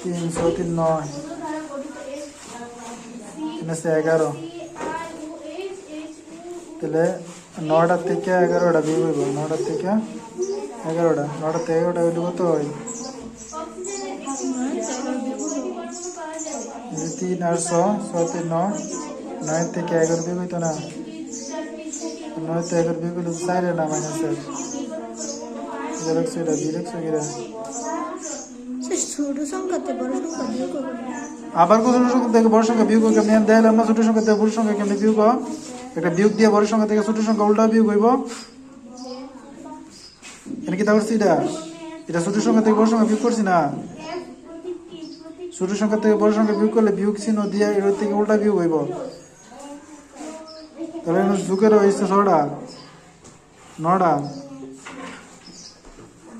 300 3 9 11 তাহলে 9টা থেকে 11টা বিয়োগ হইব 9টা থেকে 11টা 9টা থেকে 11টা হইলে কত হয় 3 আর 6 6 3 9 9 থেকে 11 বিয়োগ হইতো না 9 থেকে 11 বিয়োগ হইলে 4 না মাইনাস 4 এটা লিখছো এটা লিখছো কি রে ছোট সংখ্যাতে বড় সংখ্যা বিয়োগ করব আবার কত ছোট সংখ্যা থেকে বড় সংখ্যা বিয়োগ করব আমি দেখাইলাম না ছোট সংখ্যা থেকে বড় সংখ্যা কেমনে বিয়োগ হয় একটা বিয়োগ দিয়ে বড় সংখ্যা থেকে ছোট সংখ্যা উল্টা বিয়োগ হইব এনে কি তা করছি এটা ছোট সংখ্যা থেকে বড় সংখ্যা বিয়োগ করছি না ছোট সংখ্যা থেকে বড় সংখ্যা বিয়োগ করলে বিয়োগ চিহ্ন দিয়ে এর থেকে উল্টা বিয়োগ হইব তাহলে যুগের হয়েছে 6টা 9টা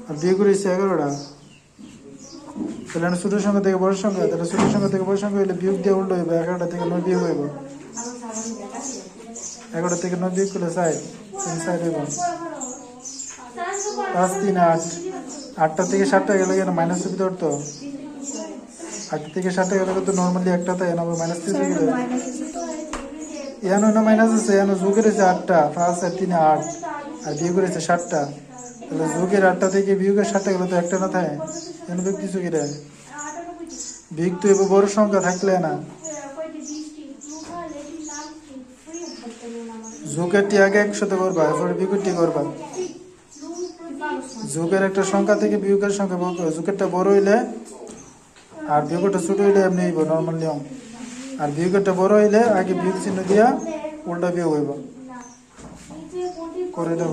আর বিয়োগ হয়েছে 11টা তাহলে ছোট সংখ্যা থেকে বড় সংখ্যা তাহলে ছোট সংখ্যা থেকে বড় সংখ্যা হইলে বিয়োগ দিয়ে উল্টো হইব 11টা থেকে 9 বিয়োগ হইব 11টা থেকে 9 বিয়োগ করলে 4 হইব 5 3 8 8টা থেকে 7টা গেলে কেন মাইনাস ভিতর তো 8 থেকে 7টা গেলে তো নরমালি একটা তাই না মাইনাস 3 গেলে ইয়ানো না মাইনাস আছে ইয়ানো যোগের আছে 8টা 5 আর 3 8 আর বিয়োগের আছে 7টা তাহলে যোগের 8টা থেকে বিয়োগের 7টা গেলে তো একটা না থাকে এনে বিয়োগ কিছু কি রে বিয়োগ তো এবার বড় সংখ্যা থাকলে না যোগেরটি আগে একসাথে করবা এরপরে বিয়োগেরটি করবা যোগের একটা সংখ্যা থেকে বিয়োগের সংখ্যা যোগেরটা বড় হইলে আর বিয়োগটা ছোট হইলে এমনি হইব নর্মাল নিয়ম আর বিয়োগটা বড় হইলে আগে বিয়োগ চিহ্ন দিয়া উল্টা বিয়োগ হইব করে